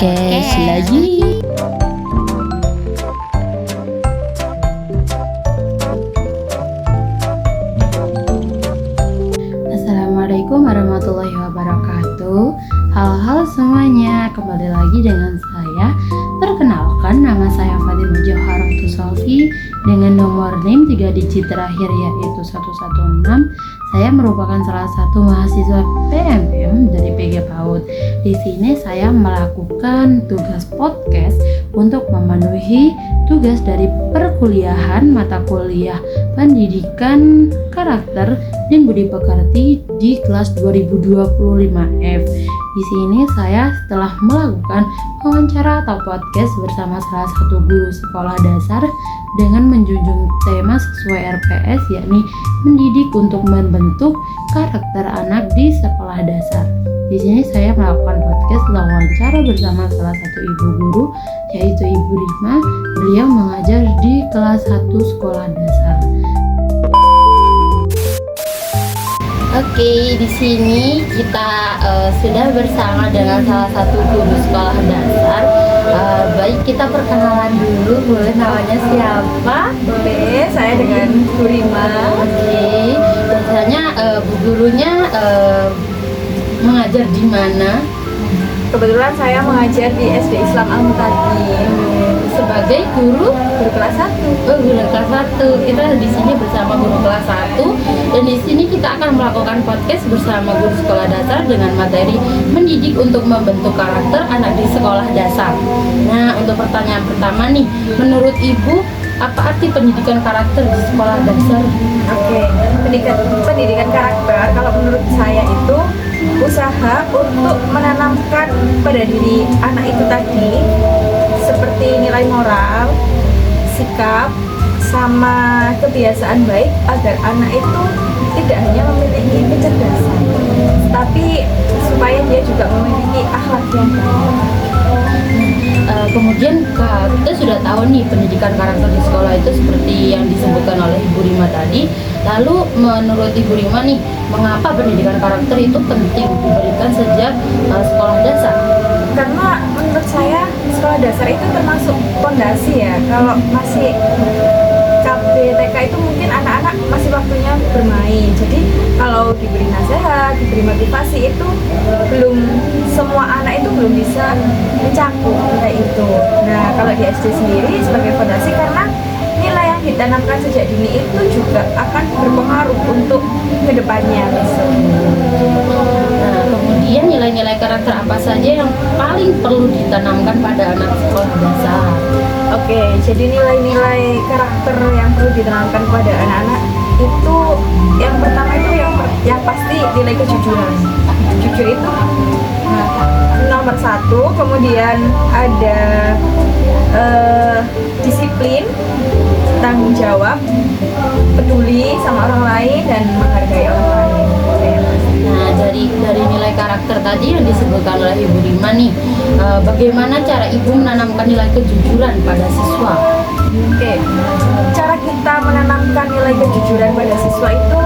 podcast lagi. Assalamualaikum warahmatullahi wabarakatuh. Halo semuanya, kembali lagi dengan saya. Perkenalkan, nama saya Fatimah Joharatul Sofi dengan nomor NIM 3 digit terakhir yaitu 116. Saya merupakan salah satu mahasiswa PMM dari PG PAUD. Di sini saya melakukan tugas podcast untuk memenuhi tugas dari perkuliahan mata kuliah pendidikan karakter dan budi pekerti di kelas 2025F. Di sini saya telah melakukan wawancara atau podcast bersama salah satu guru sekolah dasar dengan menjunjung tema sesuai RPS, yakni mendidik untuk membentuk karakter anak di sekolah dasar. Di sini saya melakukan podcast wawancara bersama salah satu ibu guru, yaitu Ibu Rima. Beliau mengajar di kelas 1 sekolah dasar. Oke, di sini kita sudah bersama dengan salah satu guru sekolah dasar. Baik, kita perkenalan dulu. Boleh, namanya siapa? Boleh, saya dengan Bu Rima. Oke, biasanya bu gurunya mengajar di mana? Kebetulan saya mengajar di SD Islam Al-Mutakin Sebagai guru kelas 1. Oh, guru kelas 1. Kita di sini bersama guru kelas 1 dan di sini kita akan melakukan podcast bersama guru sekolah dasar dengan materi mendidik untuk membentuk karakter anak di sekolah dasar. Nah, untuk pertanyaan pertama nih, menurut Ibu apa arti pendidikan karakter di sekolah dasar? Oke, pendidikan karakter kalau menurut saya itu usaha untuk menanamkan pada diri anak itu tadi seperti nilai moral, sikap, sama kebiasaan baik agar anak itu tidak hanya memiliki kecerdasan, tapi supaya dia juga memiliki akhlak yang baik. Kemudian kita sudah tahu nih pendidikan karakter di sekolah itu seperti yang disebutkan oleh Ibu Rima tadi. Lalu menurut Ibu Rima nih, mengapa pendidikan karakter itu penting diberikan sejak sekolah dasar? Karena menurut saya sekolah dasar itu termasuk fondasi ya. Kalau masih KB TK itu mungkin anak-anak masih waktunya bermain. Jadi kalau diberi nasihat, diberi motivasi itu belum semua anak itu belum bisa mencakup nilai itu. Nah, kalau di SD sendiri sebagai fondasi karena nilai yang ditanamkan sejak dini itu juga akan berpengaruh untuk kedepannya besok. Nah, kemudian nilai-nilai karakter apa saja yang paling perlu ditanamkan pada anak sekolah dasar? Oke, jadi nilai-nilai karakter yang perlu ditanamkan pada anak-anak itu yang pertama itu yang pasti nilai kejujuran. Jujur itu nomor 1, kemudian ada disiplin, tanggung jawab, peduli sama orang lain dan menghargai orang lain. Nah, dari nilai karakter tadi yang disebutkan oleh Ibu Rima nih, bagaimana cara Ibu menanamkan nilai kejujuran pada siswa? Oke, cara kita menanamkan nilai kejujuran pada siswa itu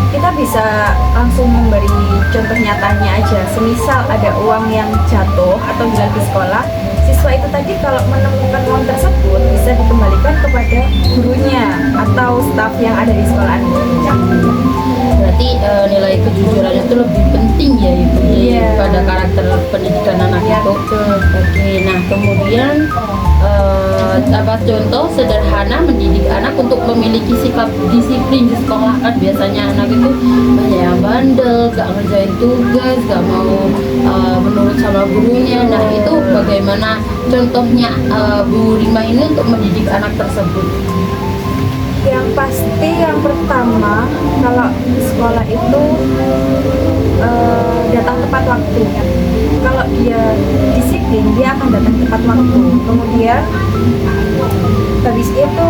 kita bisa langsung memberi contoh nyatanya aja. Semisal ada uang yang jatuh atau hilang di sekolah, siswa itu tadi kalau menemukan uang tersebut bisa dikembalikan kepada gurunya atau staf yang ada di sekolah. Berarti nilai kejujuran itu lebih penting ya Ibu pada karakter pendidikan anak itu. Oke, nah kemudian apa contoh sederhana mendidik anak untuk memiliki sifat disiplin di sekolah? Kan biasanya anak itu banyak yang bandel, gak ngerjain tugas, gak mau menurut sama gurunya. Nah, itu bagaimana contohnya Bu Rima ini untuk mendidik anak tersebut? Yang pasti yang pertama kalau di sekolah itu datang tepat waktunya. Kalau dia disiplin, dia akan datang tepat waktu. Kemudian habis itu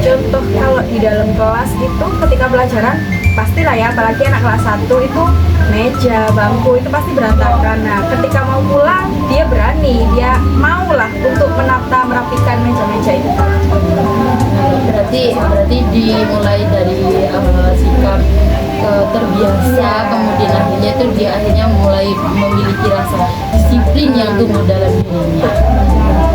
contoh kalau di dalam kelas itu ketika pelajaran pastilah ya, apalagi anak kelas 1 itu meja, bangku itu pasti berantakan. Nah, ketika mau pulang dia berani, dia maulah untuk merapikan meja-meja itu. Berarti dimulai dari sikap terbiasa, kemudian akhirnya itu dia mulai memiliki rasa disiplin disiplin yang tumbuh dalam dirinya.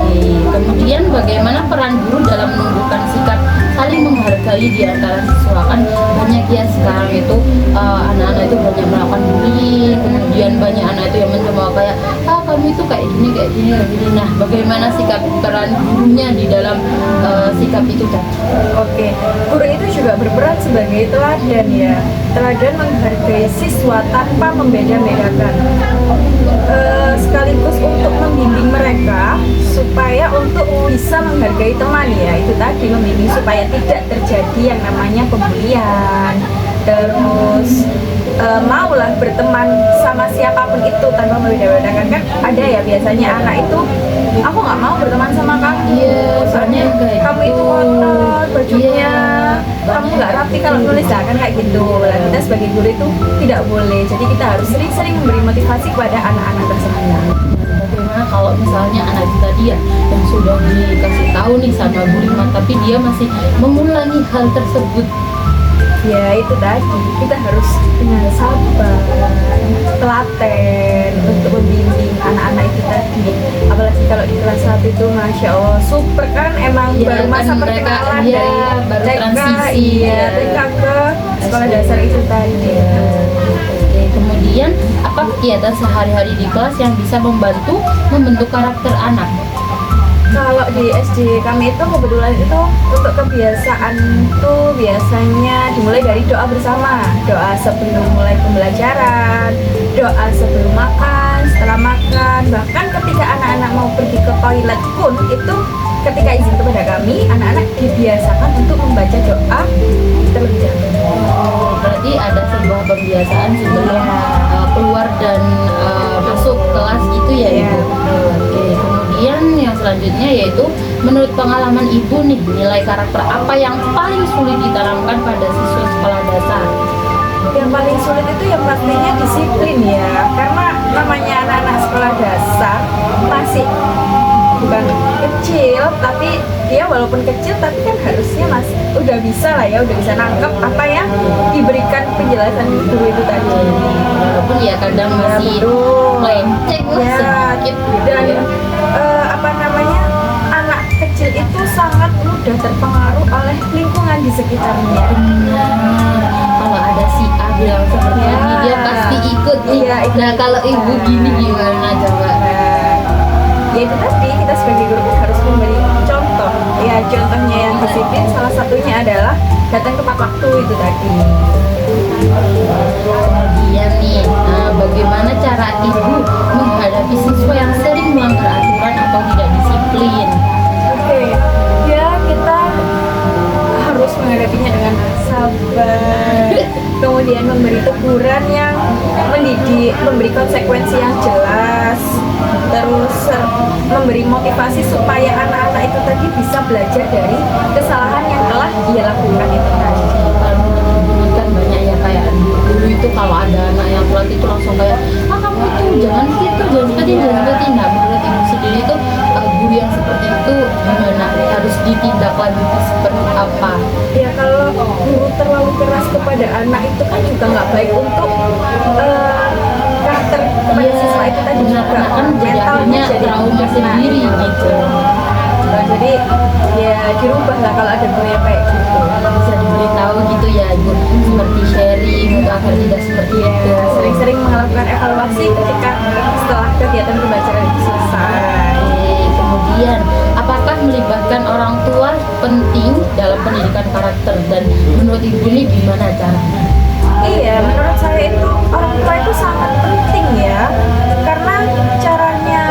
Oke. Kemudian bagaimana peran guru dalam menumbuhkan sikap saling menghargai di antara siswa? Kan banyak ya sekarang itu anak-anak itu banyak melakukan bullying, kemudian banyak anak itu yang mencoba kayak kamu itu kayak gini kayak gini kayak gini. Nah, bagaimana sikap peran gurunya di dalam sikap itu tadi? Oke, guru itu juga berperan sebagai teladan ya. Teladan menghargai siswa tanpa membeda-bedakan. Sekaligus untuk membimbing mereka supaya untuk bisa menghargai teman ya. Itu tadi membimbing supaya tidak terjadi yang namanya pembulian. Terus maulah berteman sama siapapun itu tanpa membeda-bedakan. Kan ada ya biasanya anak itu aku nggak mau berteman sama kamu, soalnya kamu itu kotor bajunya, kamu nggak rapi kalau nulis lah, kan kayak gitu. Lah kita sebagai guru itu tidak boleh, jadi kita harus sering-sering memberi motivasi kepada anak-anak tersebut. Bagaimana kalau misalnya anak kita dia yang sudah dikasih tahu nih sama Bu Lima, tapi dia masih mengulangi hal tersebut? Ya itu tadi, kita harus dengan sabar, telaten untuk membimbing anak-anak itu tadi. Apalagi kalau di kelas 1 itu Masya Allah super kan, emang Ya, baru masa kan mereka, perkenalan ya, dari baru TK, transisi, iya, ya. TK ke sekolah dasar itu tadi. Oke, kemudian apa kegiatan sehari-hari di kelas yang bisa membantu membentuk karakter anak? Kalau di SD kami itu kebetulan itu untuk kebiasaan tuh biasanya dimulai dari doa bersama, doa sebelum mulai pembelajaran, doa sebelum makan, setelah makan, bahkan ketika anak-anak mau pergi ke toilet pun itu ketika izin kepada kami, anak-anak dibiasakan untuk membaca doa terlebih dahulu. Berarti ada sebuah pembiasaan sebelum keluar dan masuk kelas gitu ya, Iya, Ibu? betul. Oke, kemudian yang selanjutnya yaitu menurut pengalaman Ibu nih, nilai karakter apa yang paling sulit ditanamkan pada siswa sekolah dasar? Yang paling sulit itu yang pastinya disiplin ya, karena namanya anak-anak sekolah dasar masih bukan kecil, tapi dia walaupun kecil tapi kan harusnya masih udah bisa lah ya, udah bisa nangkep apa yang diberikan penjelasan guru itu tadi. Walaupun ya kadang masih betul. melenceng lah Ya, sedikit dan gitu ya. apa namanya, anak kecil itu sangat mudah terpengaruh oleh lingkungan di sekitarnya. Benar. Kalau ada si A bilang seperti Ya. ini, dia pasti ikut nih. Iya, ikut. Nah, kalau Ibu gini gimana coba? Ya itu tadi, kita sebagai guru kan harus memberi contoh. Ya contohnya yang disiplin salah satunya adalah datang tepat waktu itu tadi. Kemudian nih, bagaimana cara Ibu menghadapi siswa yang sering melanggar aturan atau tidak disiplin? Oke, ya kita harus menghadapinya dengan sabar. Kemudian memberi teguran yang mendidik, memberi konsekuensi yang jelas, terus memberi motivasi supaya anak-anak itu tadi bisa belajar dari kesalahan yang telah dia lakukan itu tadi. Kalau ini kan banyak ya kayak dulu itu kalau ada anak yang telat itu langsung kayak kamu itu jangan gitu, jangan seperti ini, jangan seperti ini. Nah, menurut Ibu sendiri itu guru yang seperti itu gimana, harus ditindaklanjuti seperti apa? Ya kalau guru terlalu keras kepada anak itu kan juga nggak baik untuk karakter kepada siswa itu tadi benar, juga kan jadi akhirnya trauma sendiri gitu. Jadi ya dirubah lah kalau ada guru yang kayak gitu. Bisa diberitahu gitu ya Ibu, seperti sharing untuk agar tidak seperti itu. Ya, sering-sering melakukan evaluasi ketika setelah kegiatan pembelajaran itu selesai. Kemudian, apakah melibatkan orang tua penting dalam pendidikan karakter, dan menurut Ibu ini gimana caranya? Iya, menurut saya itu orang tua itu sangat penting ya, karena caranya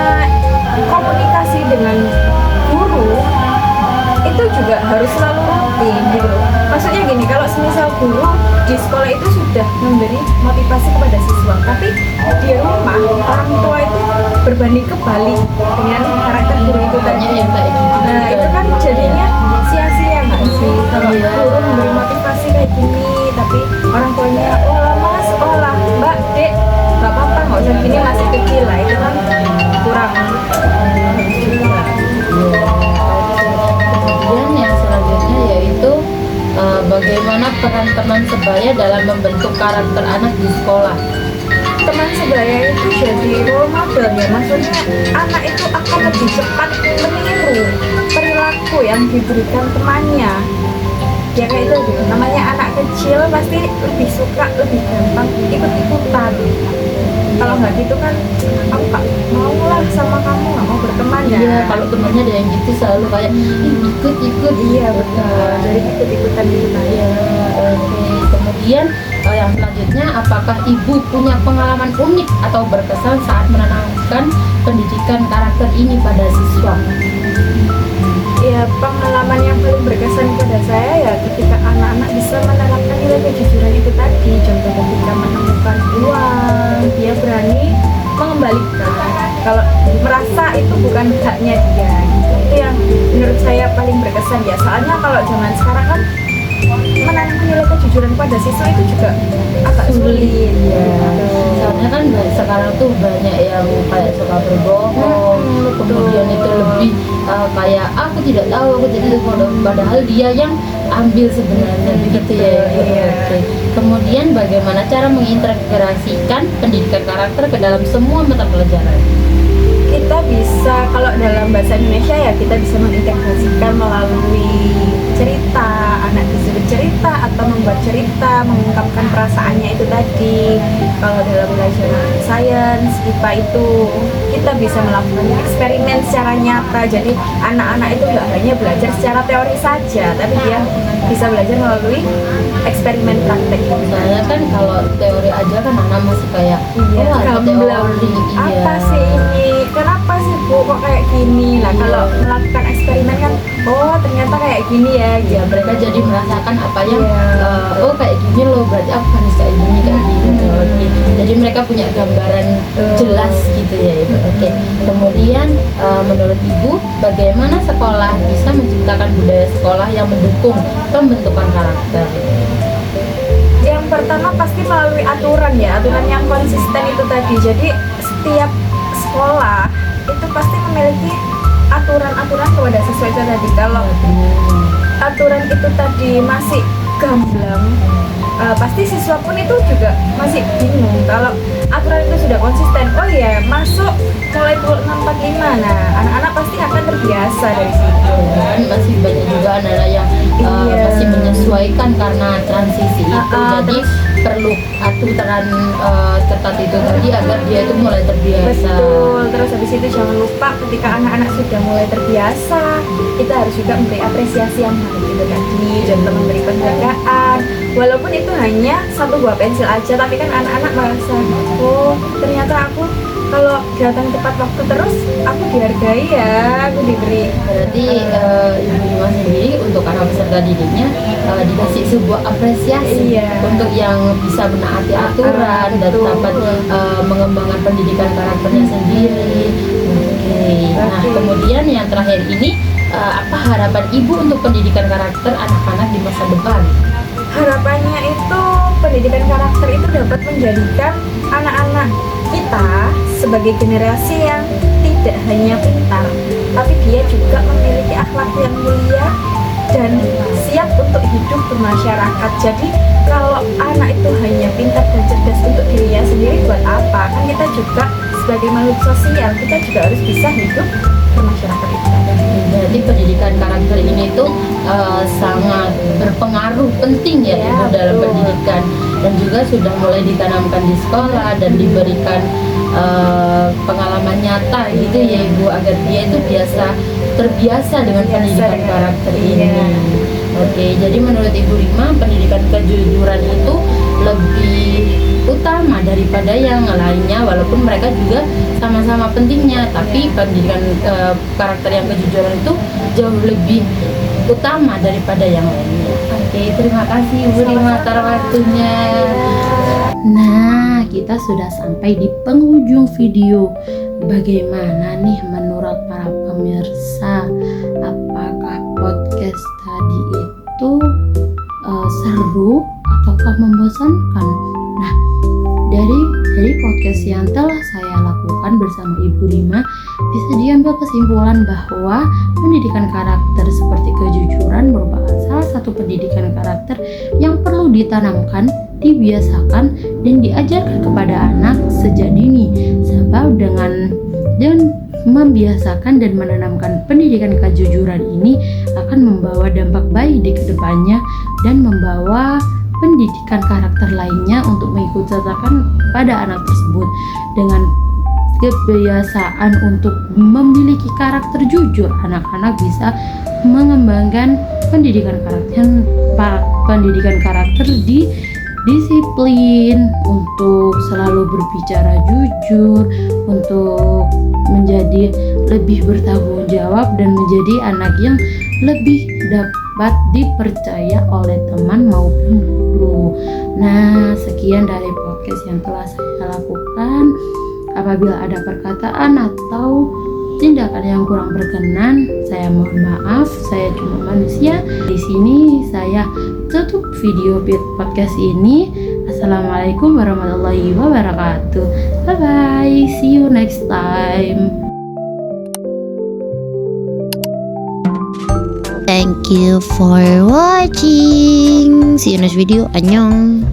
komunikasi dengan guru itu juga harus selalu rutin gitu. Maksudnya gini, kalau semisal guru di sekolah itu sudah memberi motivasi kepada siswa, tapi di rumah orang tua itu berbanding kebalik dengan karakter guru itu tadi. Yang kayak gitu. Nah itu kan jadinya sia-sia nggak sih kalau guru memberi motivasi kayak gini, tapi orang tuanya olah mas, olah mbak, dek, nggak apa-apa, nggak usah gini, masih kecil lah, itu kan kurang bagus juga. Kemudian yang selanjutnya yaitu bagaimana peran teman sebaya dalam membentuk karakter anak di sekolah. teman sebaya itu jadi role model ya, maksudnya anak itu akan lebih cepat meniru perilaku yang diberikan temannya ya, kayak itu gitu. Namanya anak kecil pasti lebih suka, lebih gampang ikut-ikutan. Kalau nggak gitu kan aku nggak mau lah sama kamu, nggak mau berteman ya. Iya, kalau temannya ada yang gitu selalu kayak ikut-ikut. Iya betul, jadi ikut-ikutan gitu kan. Iya, oke. Kemudian yang selanjutnya, apakah ibu punya pengalaman unik atau berkesan saat menanamkan pendidikan karakter ini pada siswa? Ya, pengalaman yang paling berkesan pada saya ya ketika anak-anak bisa menerapkan nilai kejujuran itu tadi. Contoh ketika menemukan uang, dia berani mengembalikan kalau merasa itu bukan haknya dia gitu. Itu yang menurut saya paling berkesan ya, soalnya kalau zaman sekarang kan menanamkan nilai kejujuran pada siswa itu juga agak sulit ya. Soalnya kan sekarang tuh banyak yang kayak suka berbohong, kemudian itu lebih kayak aku tidak tahu, aku tidak tahu, padahal dia yang ambil sebenarnya begitu ya. Iya. Oke. Kemudian bagaimana cara mengintegrasikan pendidikan karakter ke dalam semua mata pelajaran? Kita bisa, kalau dalam bahasa Indonesia ya kita bisa mengintegrasikan melalui cerita, anak disuruh cerita atau membuat cerita, mengungkapkan perasaannya itu tadi. Kalau dalam pelajaran sains, IPA itu kita bisa melakukan eksperimen secara nyata, jadi anak-anak itu nggak hanya belajar secara teori saja, tapi dia bisa belajar melalui eksperimen praktek. Soalnya kan kalau teori aja kan anak masih kayak Iya, ada gamblang. teori, Apa sih ini? Kenapa sih Bu kok kayak gini? Nah, kalau melakukan eksperimen kan, oh ternyata kayak gini ya. Ya mereka jadi merasakan apa yang Iya. oh kayak gini loh, berarti aku harus kayak gini gitu. Oke. Jadi mereka punya gambaran jelas gitu ya Ibu. Oke. Kemudian menurut Ibu, bagaimana sekolah bisa menciptakan budaya sekolah yang mendukung pembentukan karakter? Yang pertama pasti melalui aturan ya, aturan yang konsisten itu tadi. Jadi setiap sekolah itu pasti memiliki aturan-aturan kepada siswa itu tadi. Kalau aturan itu tadi masih gamblang, pasti siswa pun itu juga masih bingung. Kalau aturan itu sudah konsisten, oh ya masuk mulai pukul 6.45, nah anak-anak pasti akan terbiasa dari situ. Kan masih banyak juga anak-anak yang Iya. masih menyesuaikan karena transisi itu, jadi terus- perlu aturan ketat itu tadi agar dia itu mulai terbiasa. Betul, terus habis itu jangan lupa ketika anak-anak sudah mulai terbiasa, kita harus juga memberi apresiasi yang baik itu tadi, contoh memberi penghargaan, walaupun itu hanya 1 buah pensil aja, tapi kan anak-anak merasa, oh ternyata aku kalau datang tepat waktu terus aku dihargai ya, aku diberi. Berarti Ibu Rima sendiri untuk anak peserta didiknya dikasih sebuah apresiasi Iya. untuk yang bisa menaati aturan dan betul. dapat mengembangkan pendidikan karakternya sendiri. Oke. Nah, Oke. kemudian yang terakhir ini, apa harapan Ibu untuk pendidikan karakter anak-anak di masa depan? Harapannya itu pendidikan karakter itu dapat menjadikan anak-anak kita sebagai generasi yang tidak hanya pintar, tapi dia juga memiliki akhlak yang mulia dan siap untuk hidup bermasyarakat. Jadi kalau anak itu hanya pintar dan cerdas untuk dirinya sendiri, buat apa? Kan kita juga sebagai makhluk sosial, kita juga harus bisa hidup bermasyarakat itu. Berarti pendidikan karakter ini tuh sangat berpengaruh penting ya, Ya, Ibu dalam betul. pendidikan, dan juga sudah mulai ditanamkan di sekolah dan diberikan pengalaman nyata gitu ya Ibu, agar dia itu terbiasa dengan Biasa pendidikan dengan- karakter iya. ini. Oke, jadi menurut Ibu Rima pendidikan kejujuran itu lebih utama daripada yang lainnya, walaupun mereka juga sama-sama pentingnya, tapi pendidikan karakter yang kejujuran itu jauh lebih utama daripada yang lainnya. Oke, terima kasih Ibu Rima atas waktunya. Nah, kita sudah sampai di penghujung video. Bagaimana nih menurut para pemirsa? Apakah podcast tadi itu seru ataukah membosankan? Nah, dari podcast yang telah saya lakukan bersama Ibu Rima, bisa diambil kesimpulan bahwa pendidikan karakter seperti kejujuran merupakan salah satu pendidikan karakter yang perlu ditanamkan dibiasakan dan diajarkan kepada anak sejak dini, sebab dengan membiasakan dan menanamkan pendidikan kejujuran ini akan membawa dampak baik di kedepannya dan membawa pendidikan karakter lainnya untuk mengikut sertakan pada anak tersebut. Dengan kebiasaan untuk memiliki karakter jujur, anak-anak bisa mengembangkan pendidikan karakter di disiplin, untuk selalu berbicara jujur, untuk menjadi lebih bertanggung jawab dan menjadi anak yang lebih dapat dipercaya oleh teman maupun guru. Nah, sekian dari podcast yang telah saya lakukan. Apabila ada perkataan atau tindakan yang kurang berkenan, saya mohon maaf. Saya cuma manusia. Di sini saya tutup video podcast ini. Assalamualaikum warahmatullahi wabarakatuh. Bye bye. See you next time. Thank you for watching. See you next video. Annyeong.